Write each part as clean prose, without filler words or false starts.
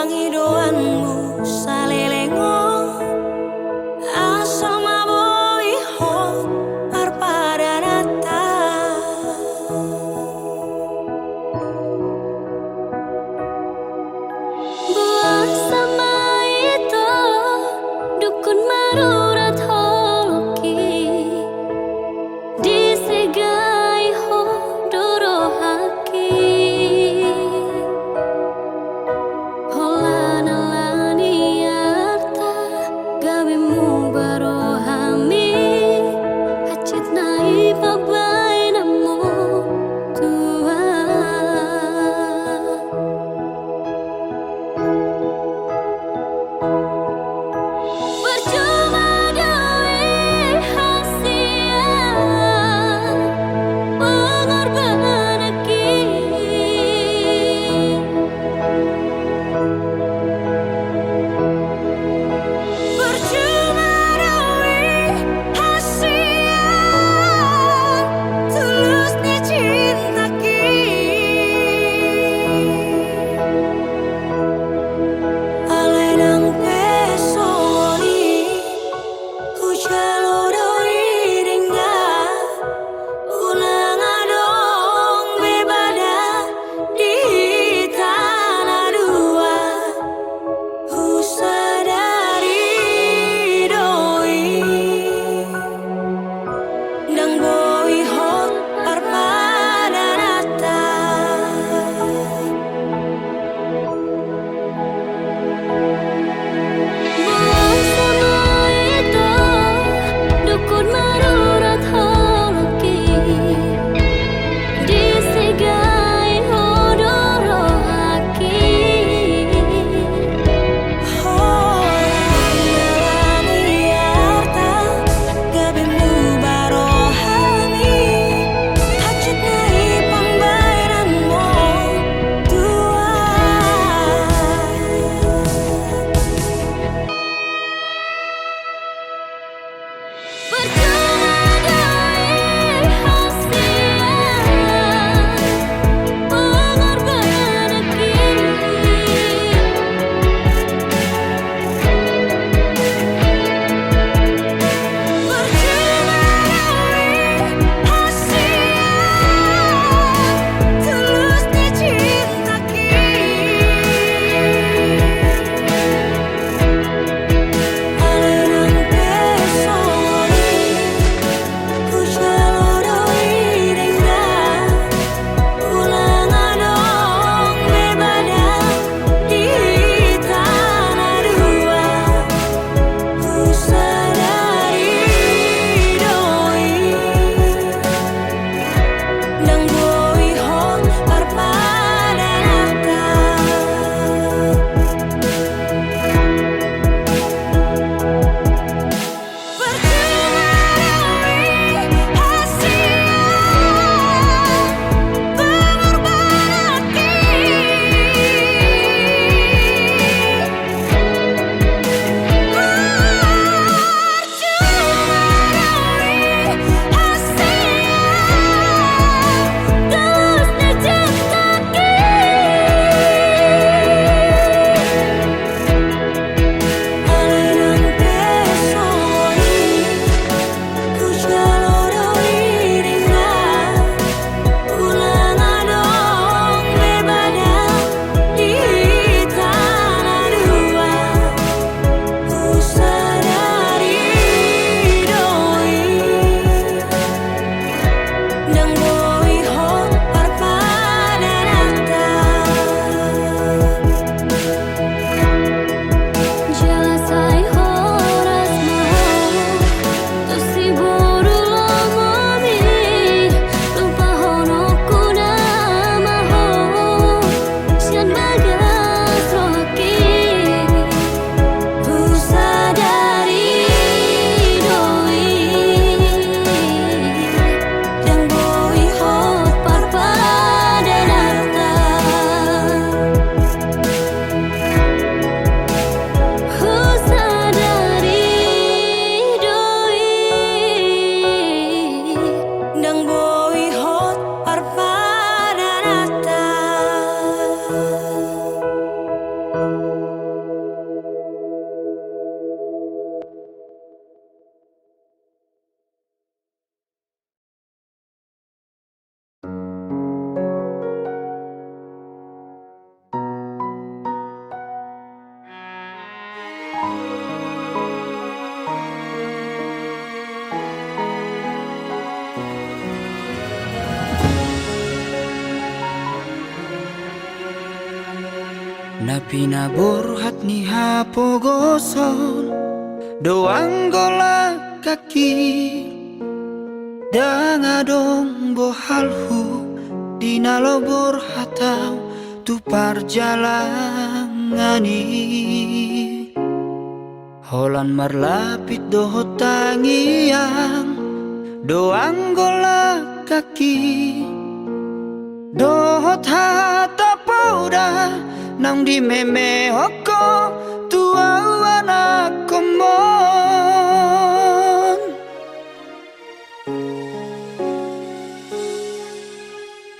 wangi doanmu salelengo asal maboi ho parpadarata buah sama itu dukun marurat holoki disegai ho dorohaki holana lania Na pinaburhat ni hapogoson doang gola kaki dangadong bohalhu dinalobor hatau tu parjalangani holan marlapit dohot tangiang doang gola kaki dohot hata pauda nang di meme hoko tua anak komon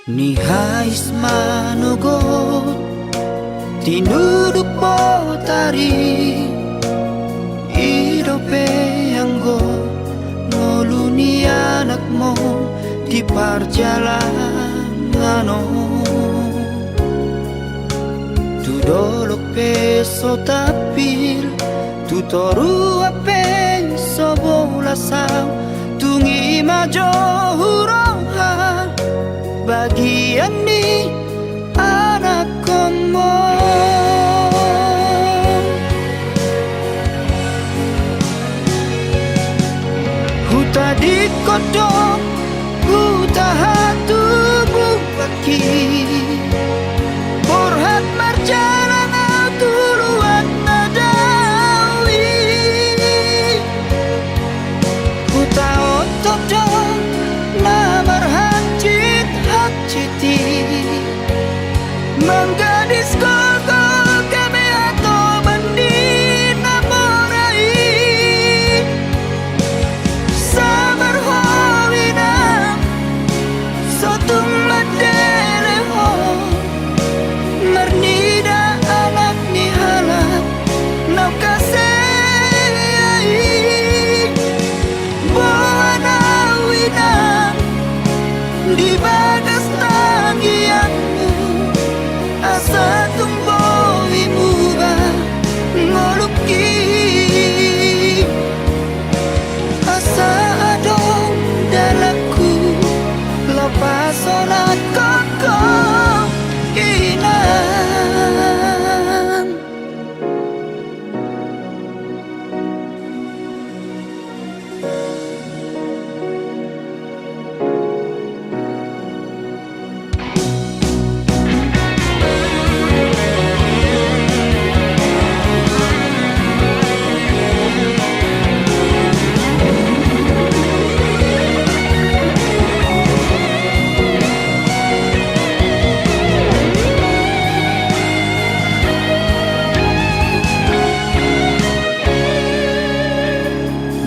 ni hais manugot tinuduk potari idope anggo ngoluni anakmu di parjalangano tu dolok peso tapil tu toru ape sobolasau tungi majo hurohan bagian ni anak komo huta di kodok huta hatu bukaki borhat marjalan tuluan nadawi huta otot dong namar hajit hajiti menggadis gogol kami atau bandi namorai sabar howina sotung madere ho mernida anak ni halak nau kasei buana wina di bagas tangianmu asa tumboi muba ngoluki asa adong dalaku lepas solat kokoh inang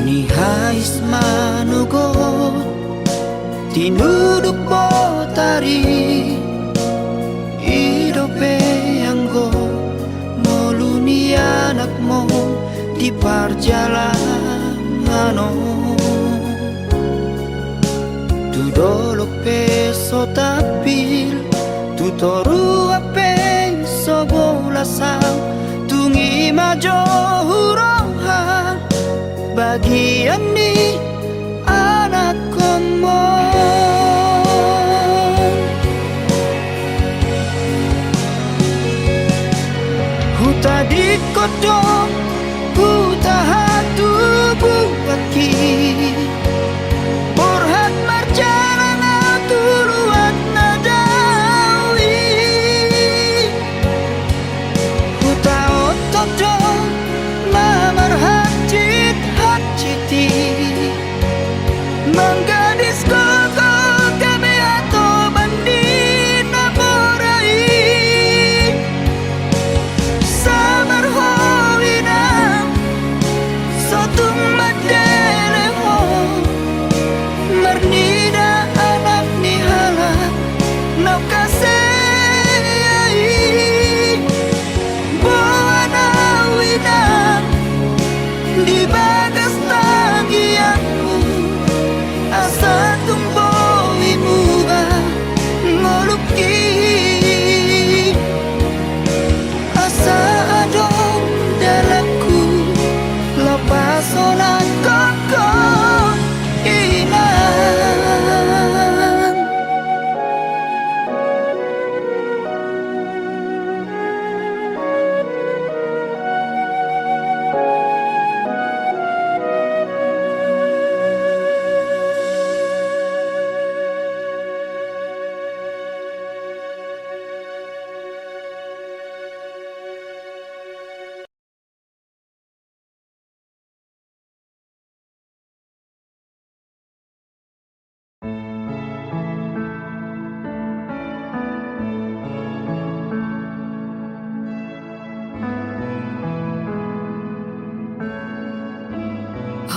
ni hais manugot tinuduk potari idope anggo moluni anakmu di parjalangano tu dolok peso tapil tu toru ape sobolasau tungi majo hurohan bagian ni anak komon huta di kodok huta hatu bukaki borhat marjalan tuluan nadawi huta otot dong namar hajit hajiti menggadis gogol kami atau bandi namorai sabar howina sotung madele ho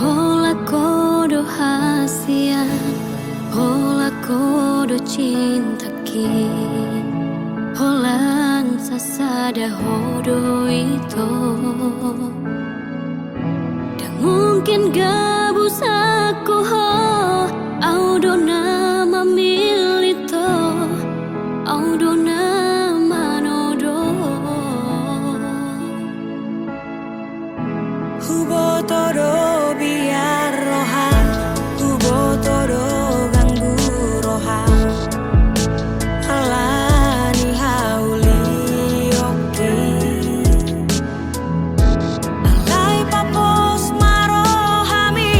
Hola kodo hasian, hola kodo cinta ki, holan sasada hodo itu. Dan mungkin gabus aku ho, audo nama milito, audo nama nodo. Hubo todo biar rohan, hubo todo ganggu rohan. Alani hauli oke. Alai papos marohami,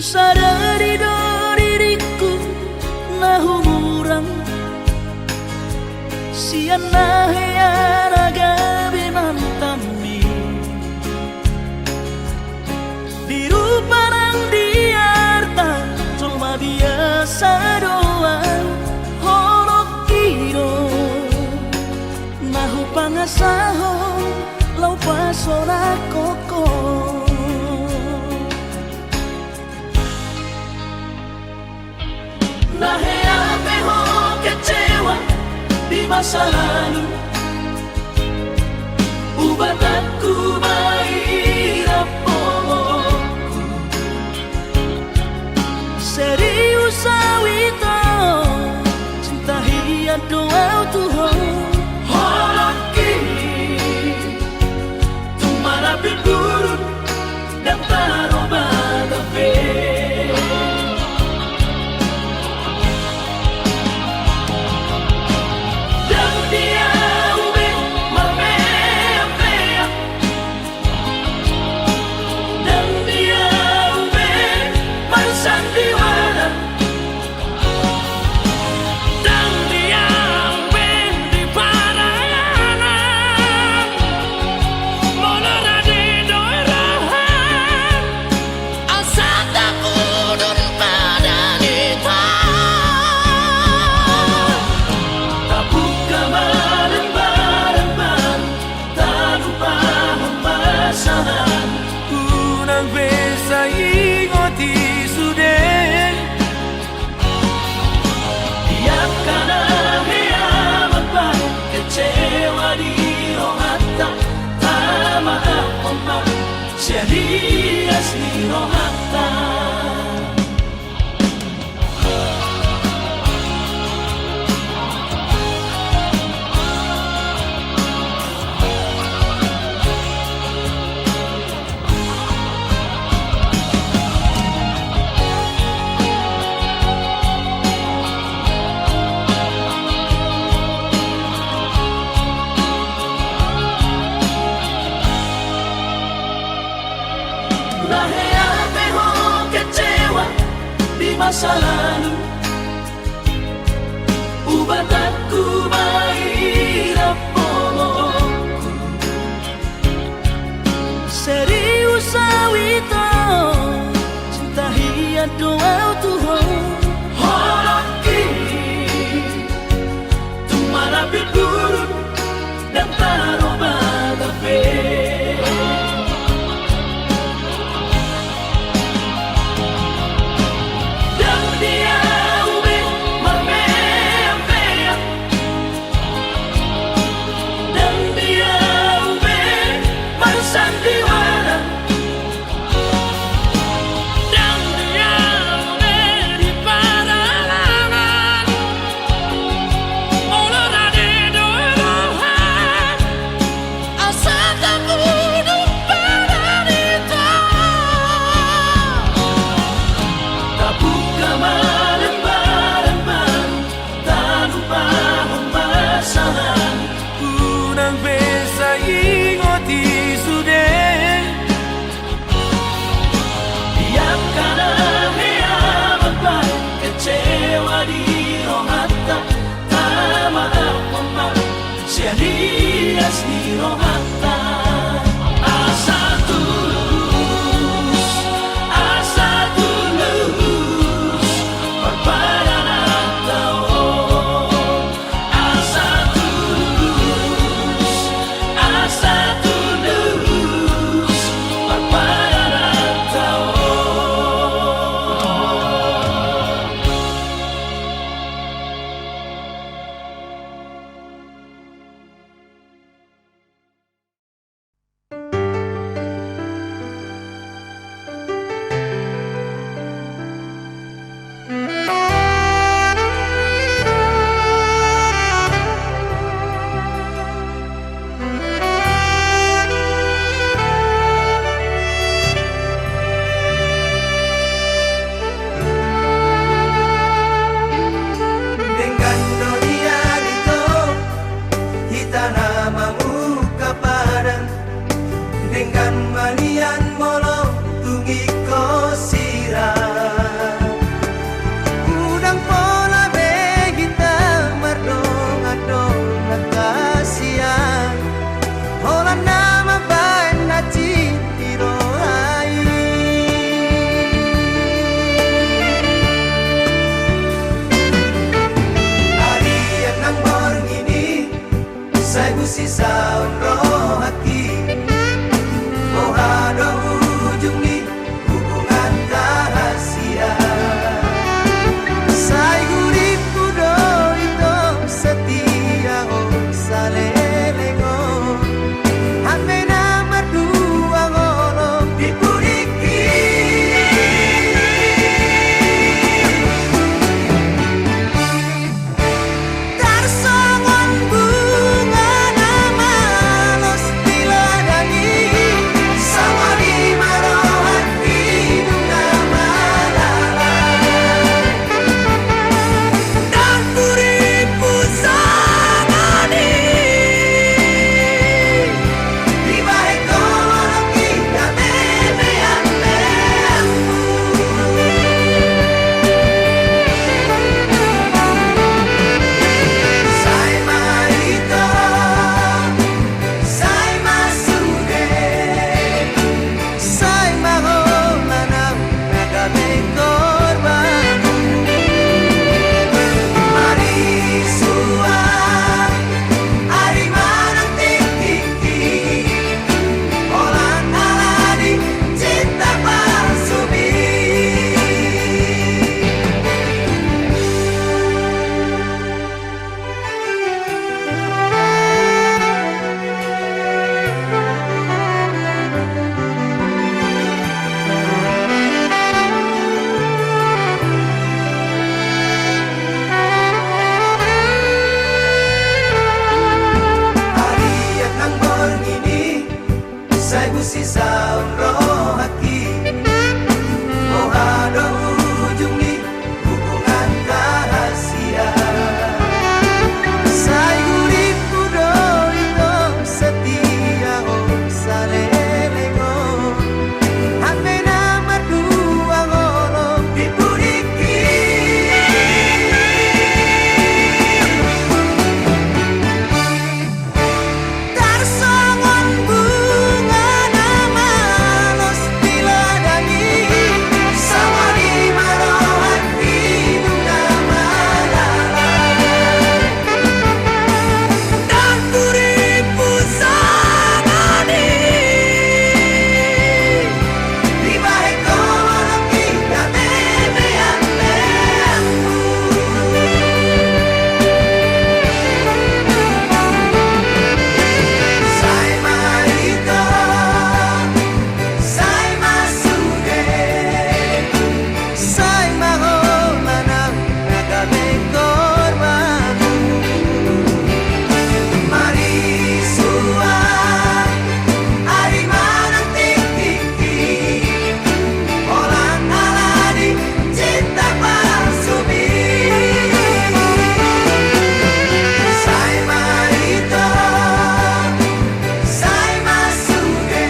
sadari do diriku na humurang siana heyaraga binantami biru parang diarta cuma biasa doang holok kiro nahu pangasaho lau pasora koko Nahea peho kecewa di masa lalu Ubatanku mahirap pomoku Serius awito cinta hiat doa Tuhan Holaki Tumara pingurun dan taroba tabe Unang besa ingoti sude Tiap kana hea mapan kecewa di rohata Tama apomak Syahdi asli rohata Sai busi saun rohaki Mohado ujung ni hubungan rahasia Sai guriku do itu setia salelengo Ame nama dua ngolong dipuriki Tarsongon bunga nama los diladani Sama di marohan hidung nama lalai Dan puriku sama di baik kolong kita memean Sai marito, sai masude, sai maholanam nagaming korban Marisua, ari manang tiki Olan aladi, cinta palsubi Hariat ng borngini Sai busi saun rohaki Mohado ujung ni hubungan rahasia Sai guriku do itu setia salelengo Ame nama dua ngolong dipuriki Tarsongon bunga nama los diladani Sama di marohan hidung nama lalai Dan puriku sama di baik kolong kita memean Sai marito, sai masude, sai maholanam nagaming korban Marisua, ari manang tiki Olan aladi, cinta palsubi Sai marito, sai masude,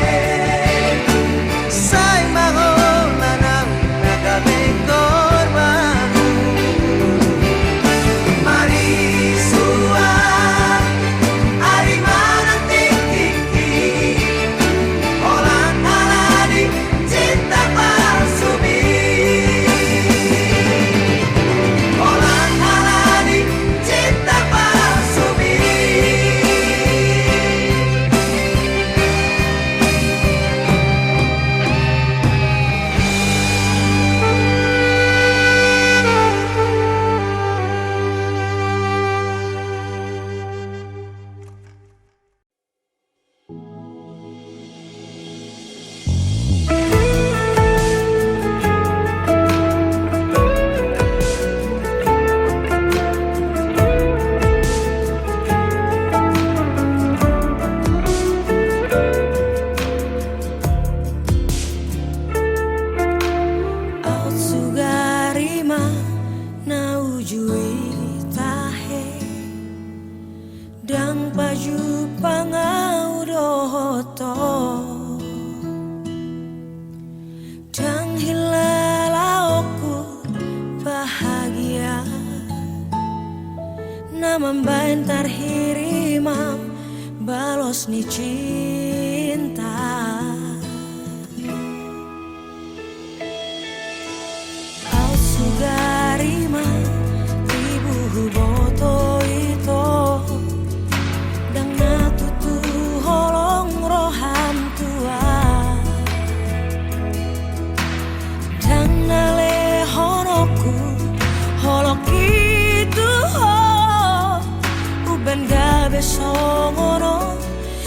sai maholanam nagaming korban Marisua, ari manang tiki Olan aladi, cinta palsubi Olan aladi, cinta palsubi Out sugarima na ujui tahe Dang baju pangau dohoto Dang hilalaoku bahagia Na membain tarhirima balos ni cinta Out sugarima ibu boto itu songono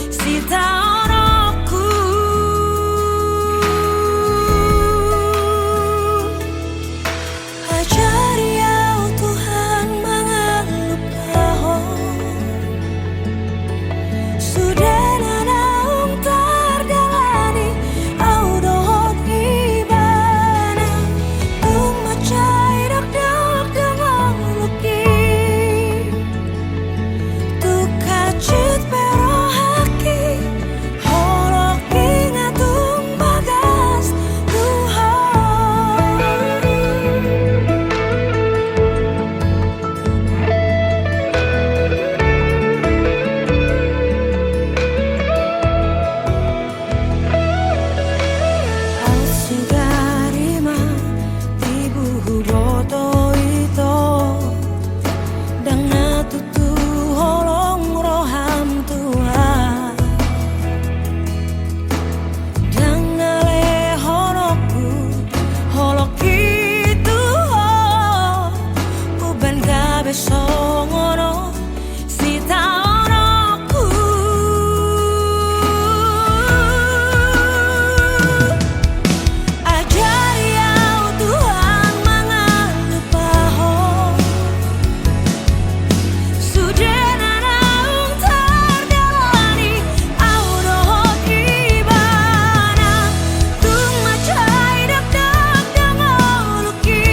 sita onoku. Ajari au Tuhan mengeluh pohon sudah nanaung tardalani au dohot ibana tung macai dak dak dengan luki tu kacit perohaki holok ingatung bagas Tuhan. Au sugarima tibu boto ito dang natutu holong roham Tuhan dang nale honokku holok itu uban gabe songono sita onoku. Ajari au Tuhan mengeluh pohon sudah nanaung tardalani au dohot ibana tung macai dak dak dengan luki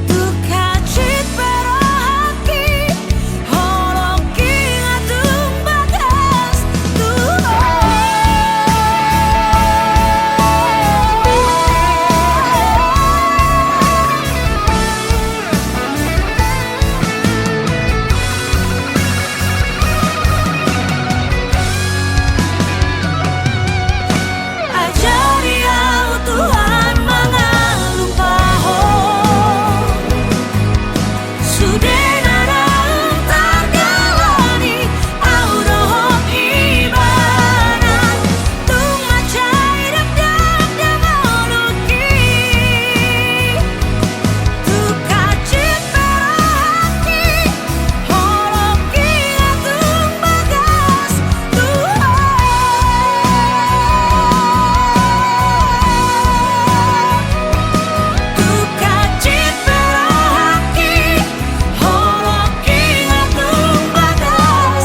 tu kacit perohaki holok ingatung bagas Tuhan. Ajari au Tuhan mengeluh pohon sudah nanaung tardalani au dohot ibana tung macai dak dak dengan luki tu kacit perohaki holok ingatung bagas Tuhan. Tu kacit perohaki holok ingatung bagas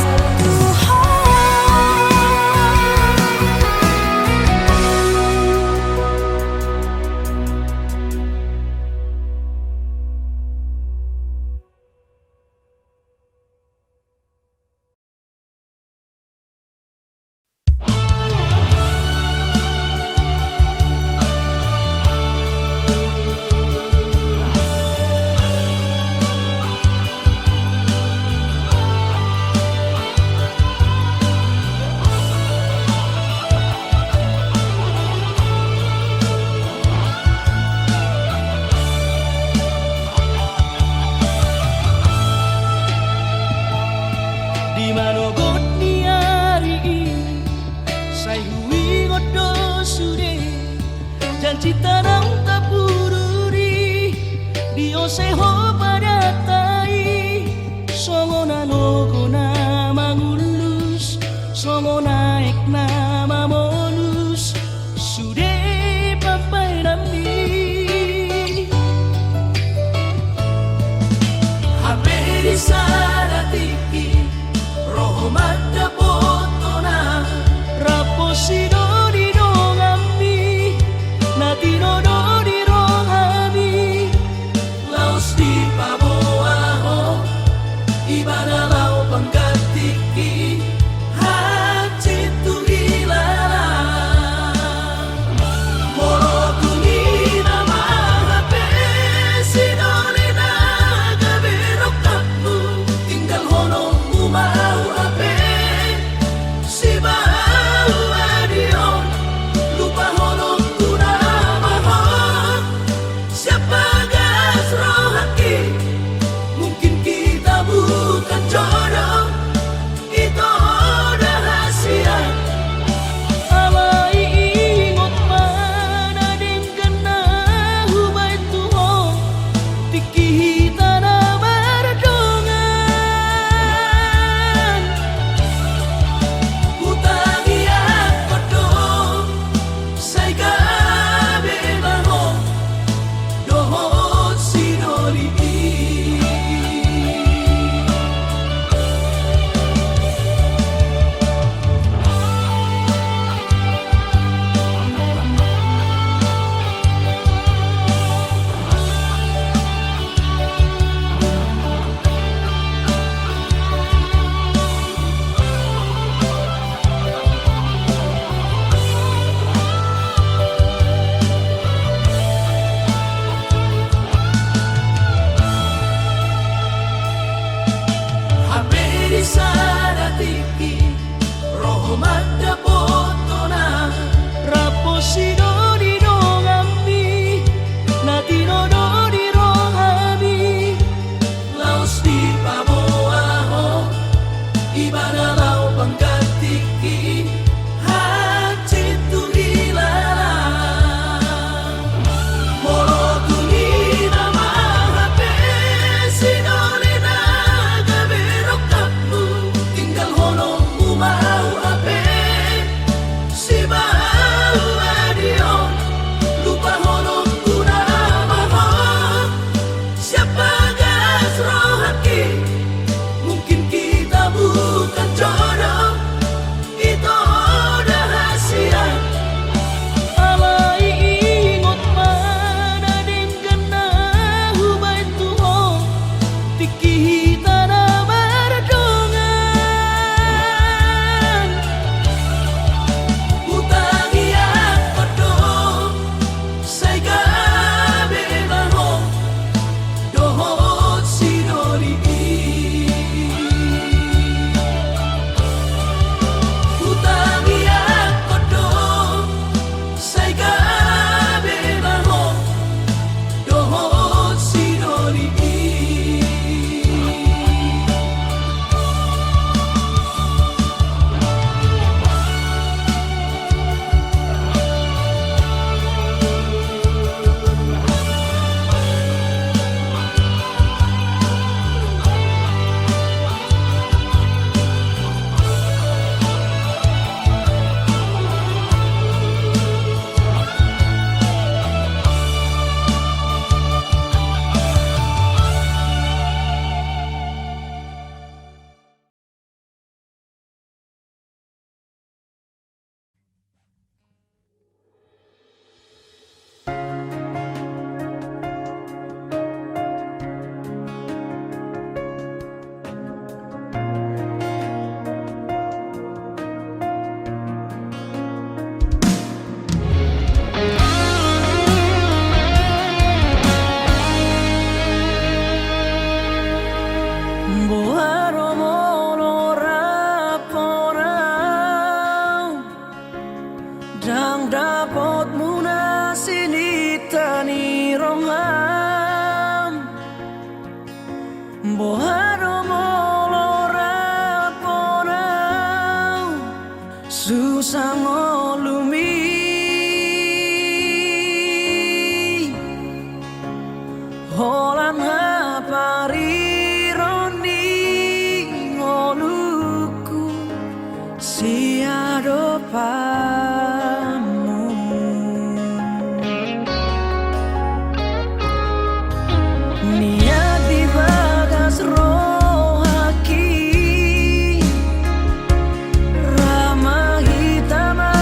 Di manogot ni hari ini say hui godo sude janji tanang tapururi di oseho pada tai songona nogona mangulus songona ekna mamolus sude papai nami hape di saratiki roho mata botona raposido di dongami natino do di rohami laus di tiki roho madda potona rapo sido di dongami natino do di rohami laos di paboaho ibana lau pangkatiki hati tu hilala molo tunina mahape sinone naga berokapmu tinggal hono umau ape si bau adio lupa hono kuna maho siapa gas rohaki mungkin kita bukan jodoh itu rahasia alai ingot mana dengan hubai tuho tiki hitana berdongan utangi apa dong saya gabe baho dohot sinori utangi apa dong saya gabe baho dohot sinori Boharo mono raporau dang dapot muna sinitani roham Boharo mono raporau susah ngolumi holan ngapari siado pamu niat di bagas rohaki ramah hitama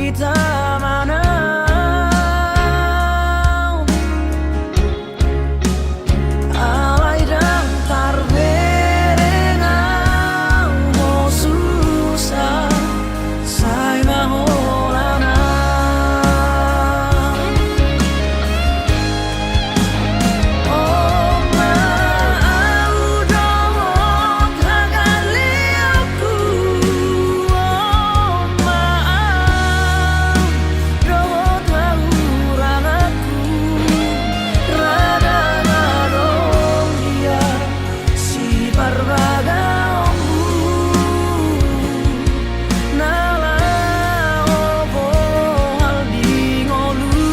kita mana alay dan tarberengau mo susah sai mahorana oh mau dong akan liatku oh mau dong ranaku rada dong dia si barbagamu nala obo hal di ngolu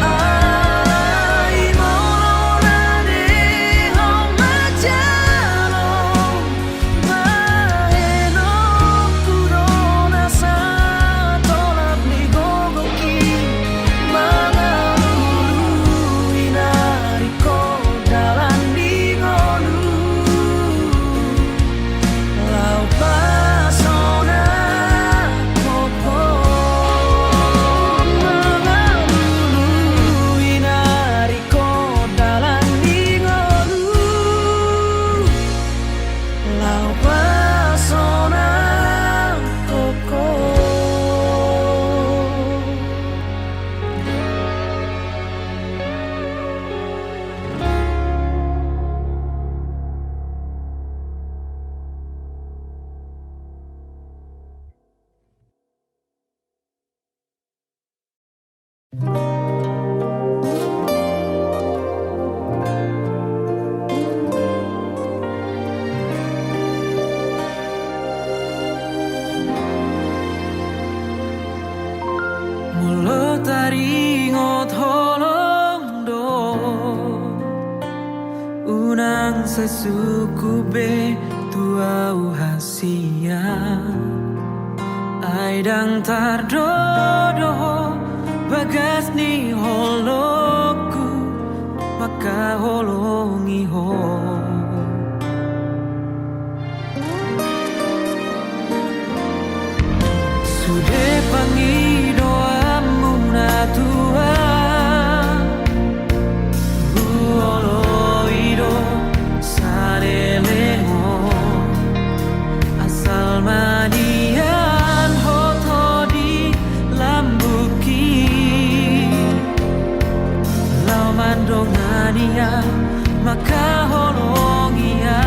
ai mona de hong majalo maheno kurona sa tolak ni gogoki mangalulu inariko dalan di ngolu lau pasona koko mangalulu inariko dalan di ngolu lau pasona koko mulut taringot holong do unang sesuku be tuau hasia aidang tardodo bagas ni holoku maka holongi ho sude pangi doamu na Tuhan buolo ido sarelengo asal manian hoto di lambuki lau mandongania maka holongia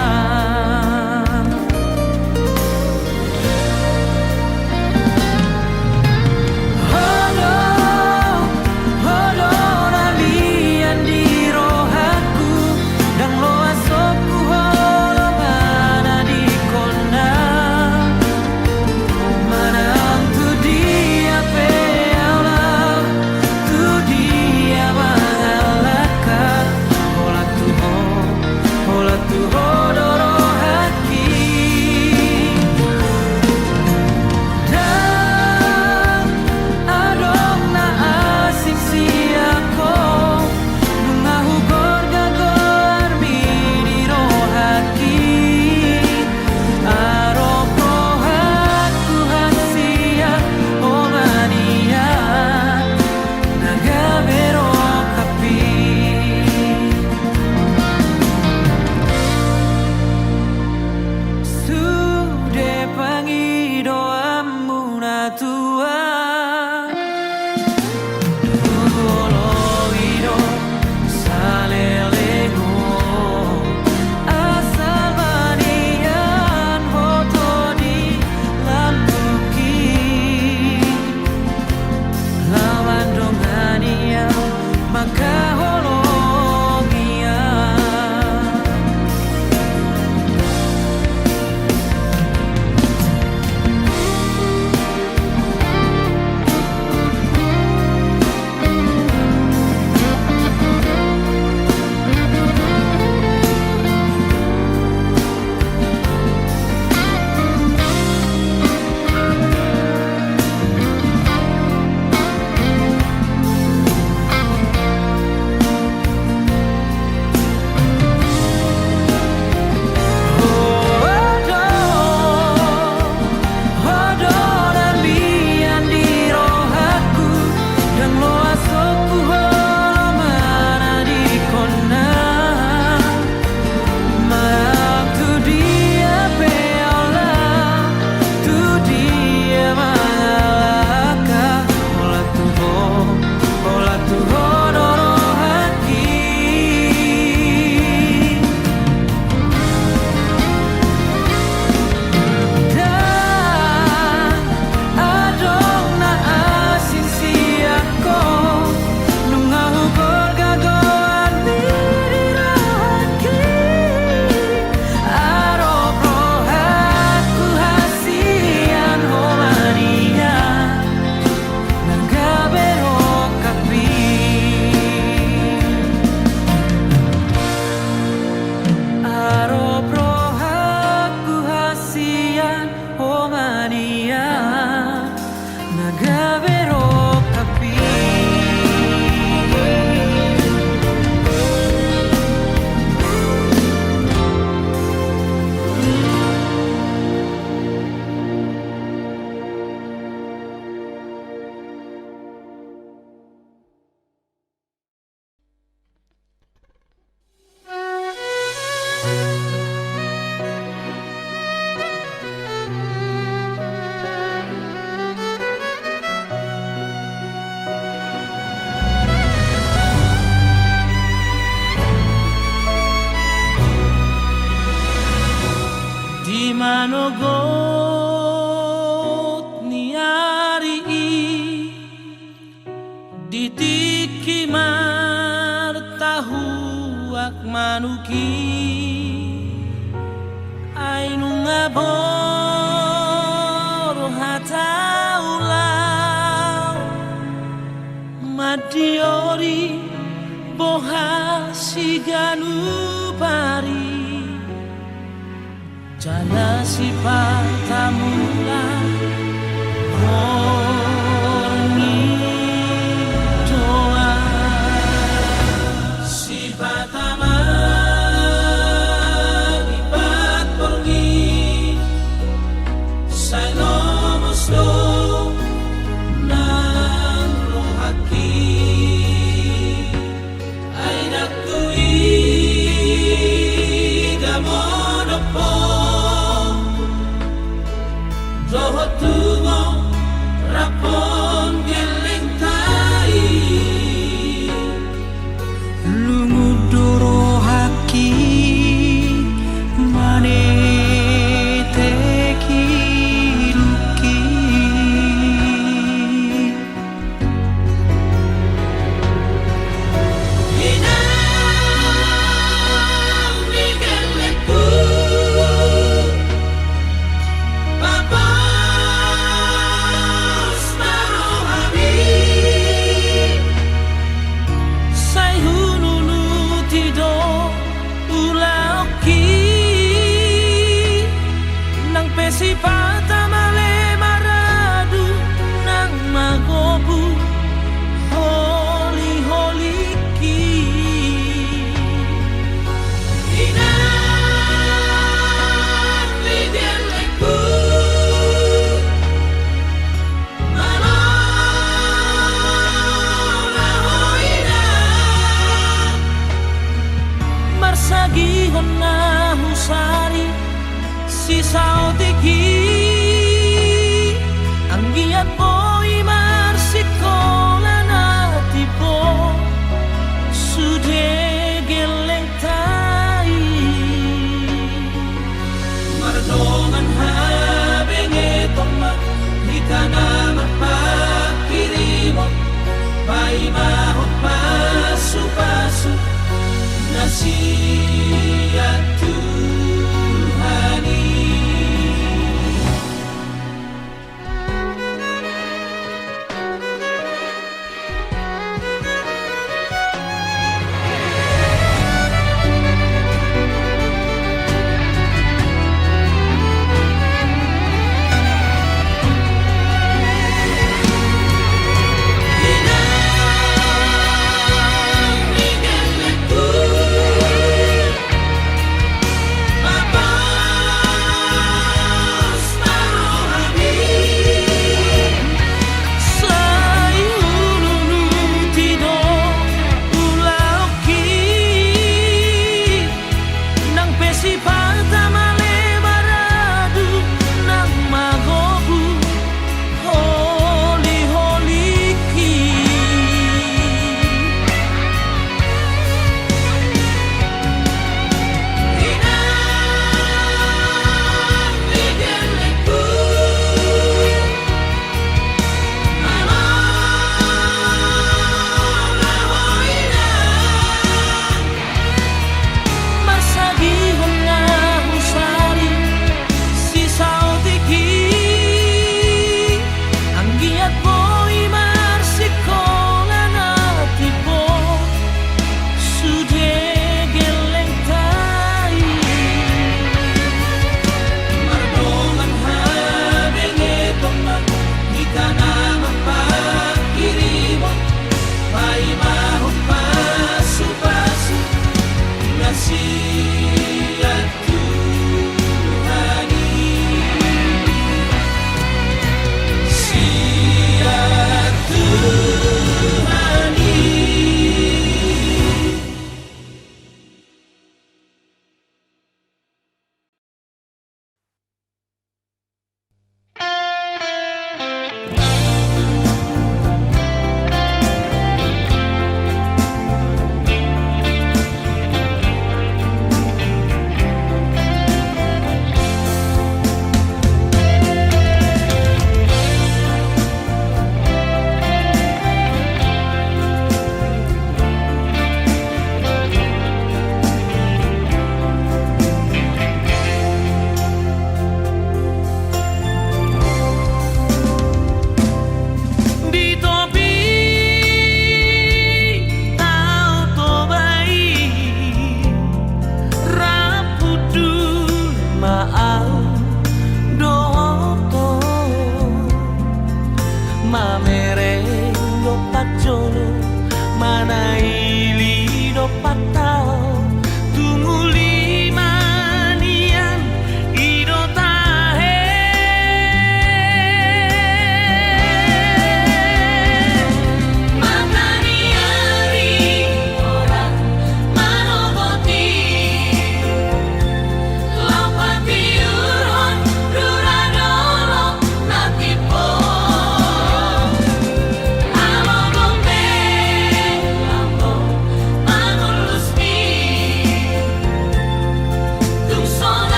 roha siganu pari jana si patamula orni doa si patama ipat pergi sai nomos do nang rohaki ay nakui gamono po rohotungo rapon gelengtai lumudoro haki mane teki ruki Inang Miguel Leku Papa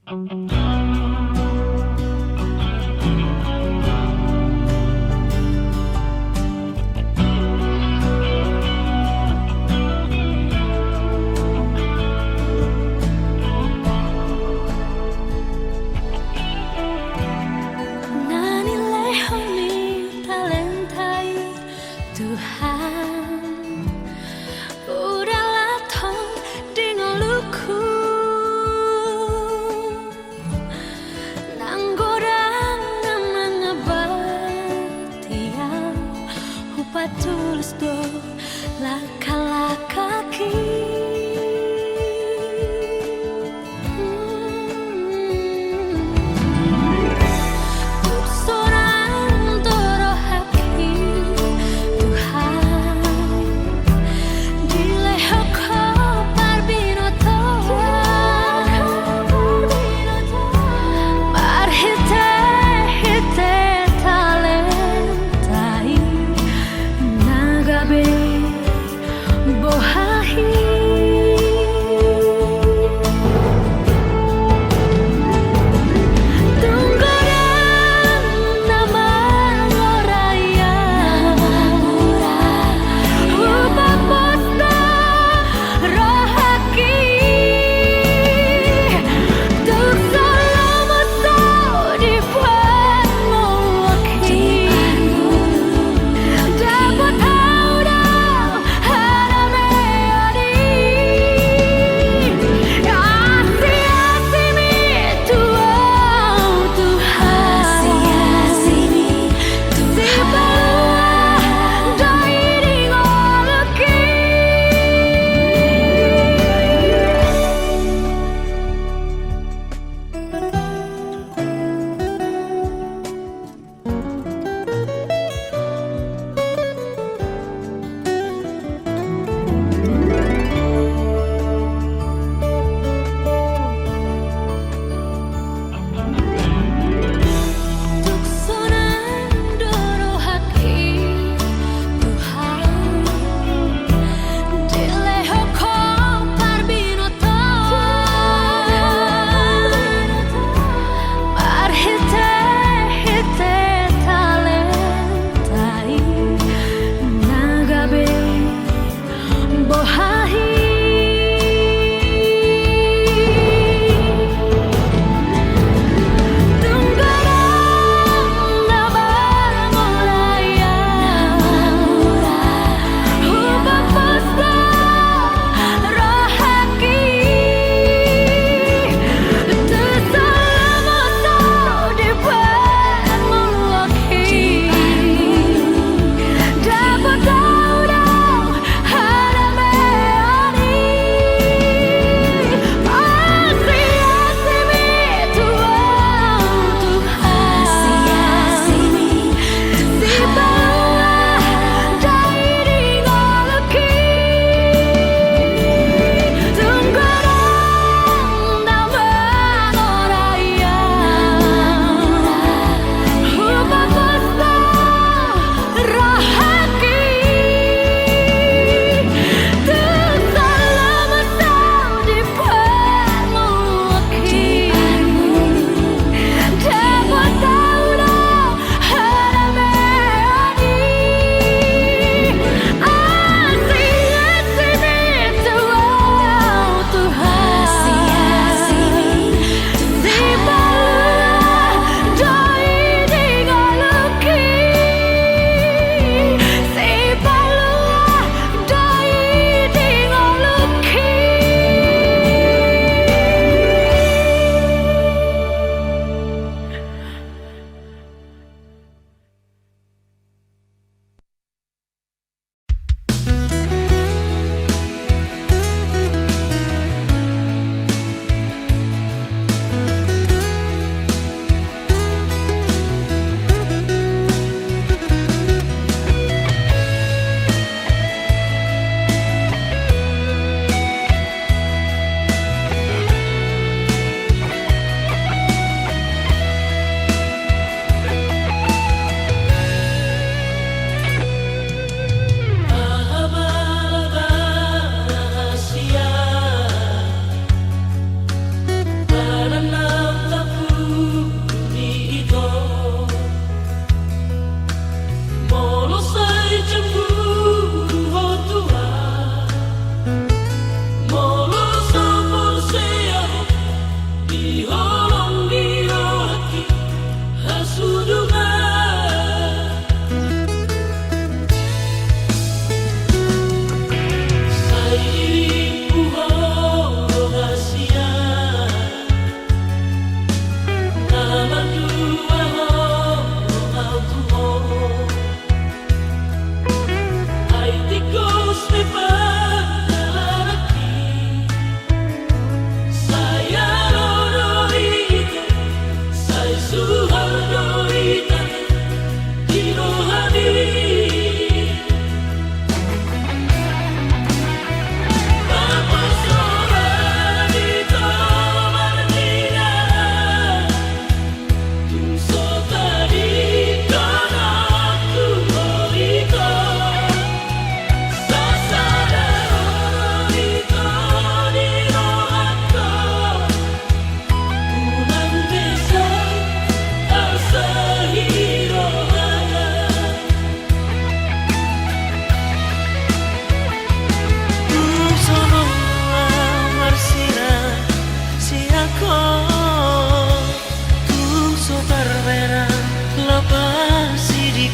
Nanilai honi talentai Tuhan Udahlah tong dengan luku Nanggodang namang abatiau Hupa tulis do laka-lakaki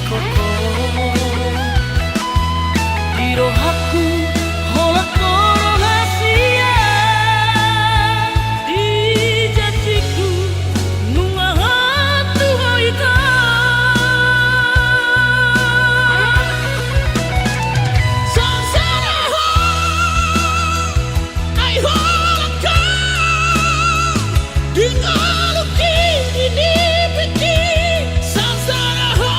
koko di rohaku holak koro hasia di jatiku nunga hatu hoika sansara ho ai holak ka dengan luki ini piti sansara ho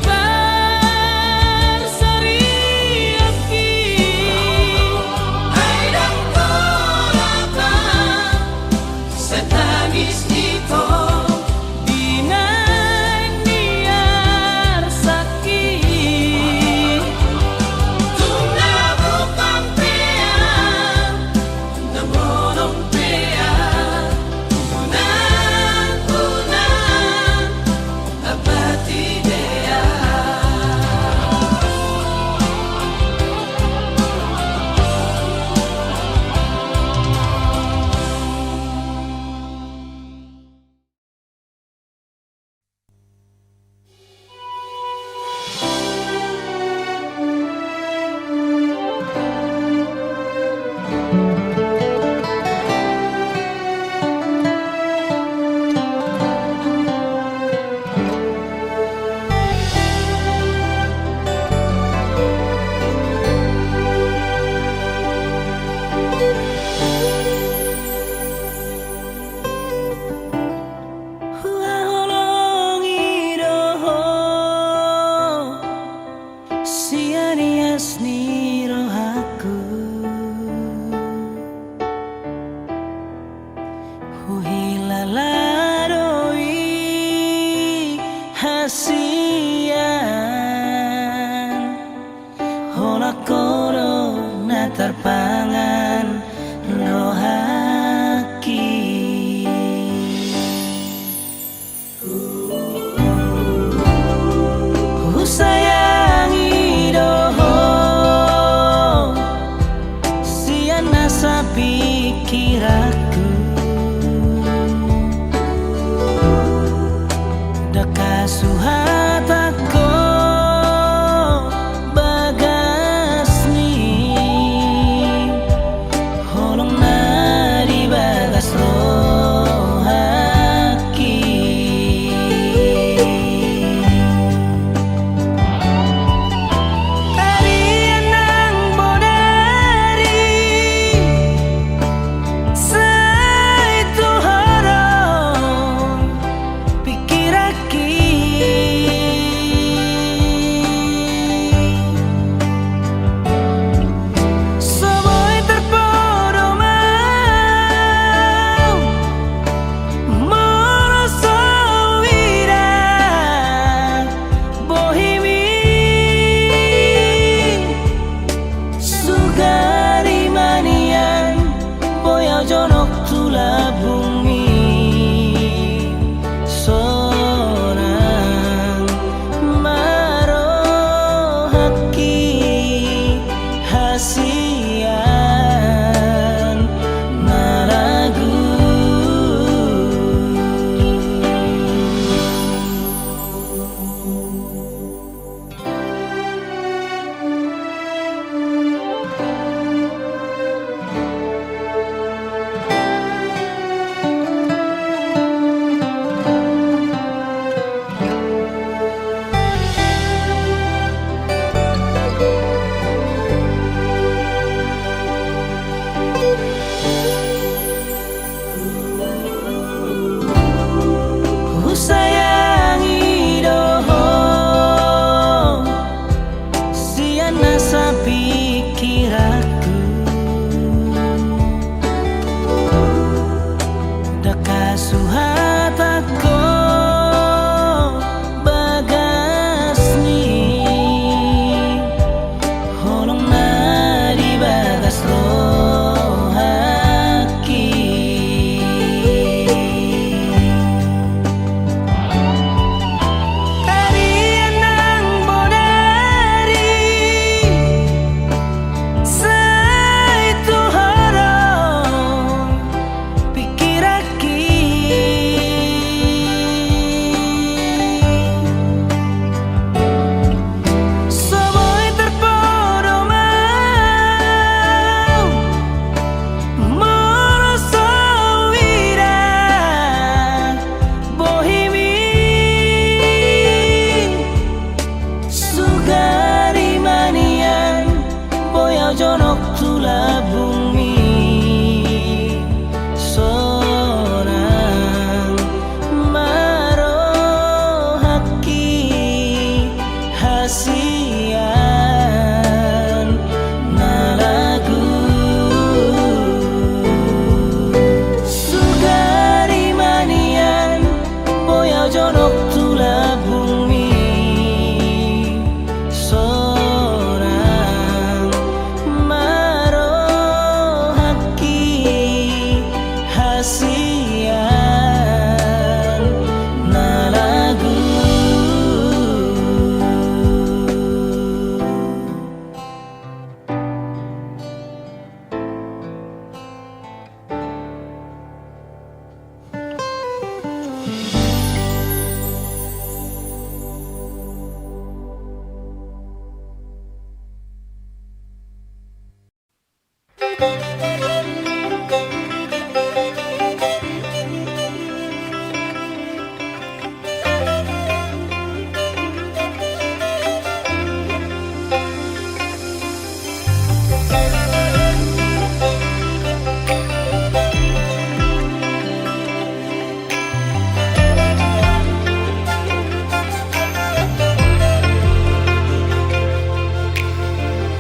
barsari aki Ay dan koratan setangis nito Dinay niar sakit Tunabo pampean Namonong pean Unan-unan Abati dea Hulolongi doho Sianias ni rohaku Huhilaladoi hasian Holakoro na tarpangan rohaki Sayangi doho Siana sa pikiraku Dakasuhat ako bagas ni Holong na di bagas rohaki Kalian ang bodari sa ito harap pikiraki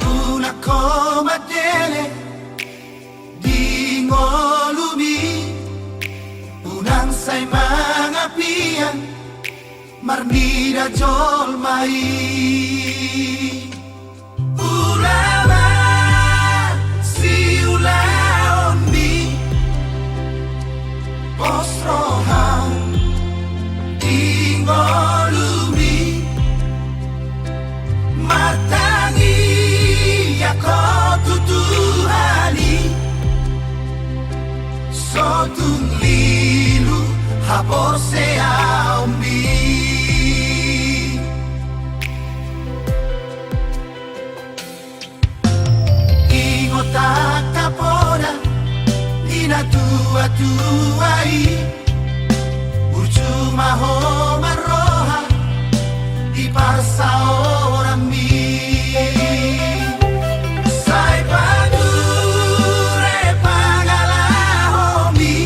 Una koma dele di ngolumi unang say mga piyan marnida jol mai ulama si ulaon mi posrohan di ngolumi martangi ako tutuhani sotung lilu habor se aumbi ingot takapona ina tua-tuai urcuma ho maroha di parsa orang mi sai padure pangalahomi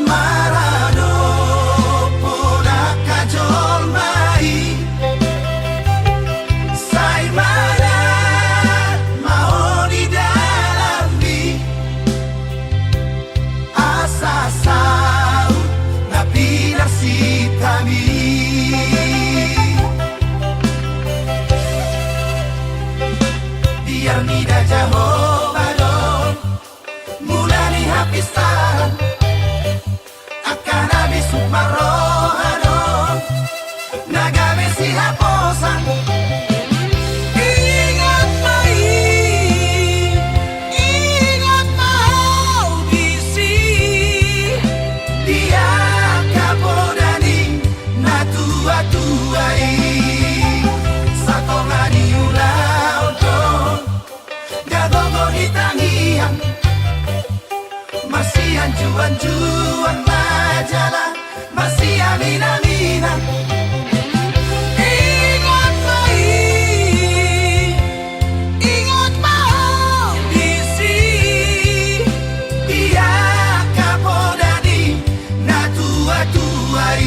marano poda kajol mai sai manat mahoni dalami asa sau na pilar sitami biar nida Jehovah dong mulai hapisan akan habis sukmarohano nagame si haposan ingat mau bisi dia kapodani na tua-tuai satongani ulau dong gagongo hitangian masih anjuan-juan majalah masih amin-aminan ingat mau bisi dia kapodani na tua-tuai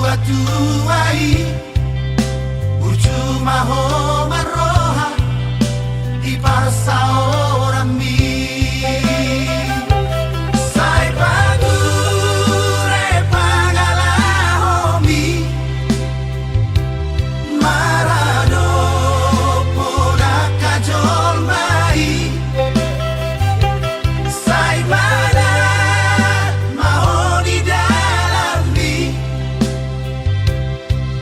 tua-tuai urcuma ho maroha di parsa orang mi sai padure pangalahomi marano poda kajol mai sai manat mahoni dalami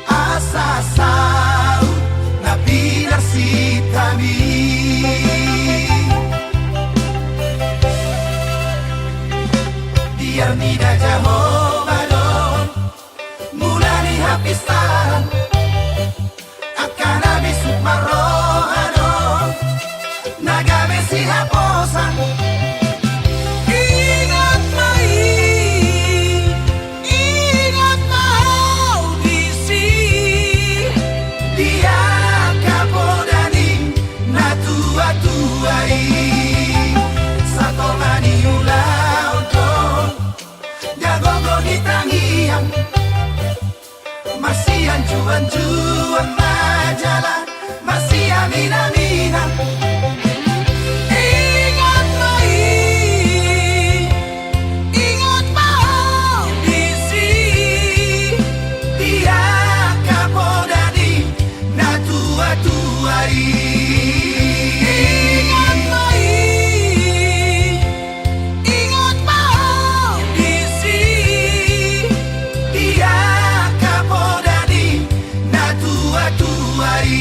asa sau na pilar sitami biar nida Jehovah dong mulai hapisan akan habis sukmarohano nagame si haposan ingat mau bisi dia kapodani na tua-tuai satongani ulau dong jagongo hitangi Anju-anjuan majalah masih aminan-aminan. Ingat mai, ingat mau bisi dia kapodani na tua-tuai. Ingat mai, ingat mau bisi dia kapodani na tua-tuai.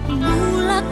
Mulak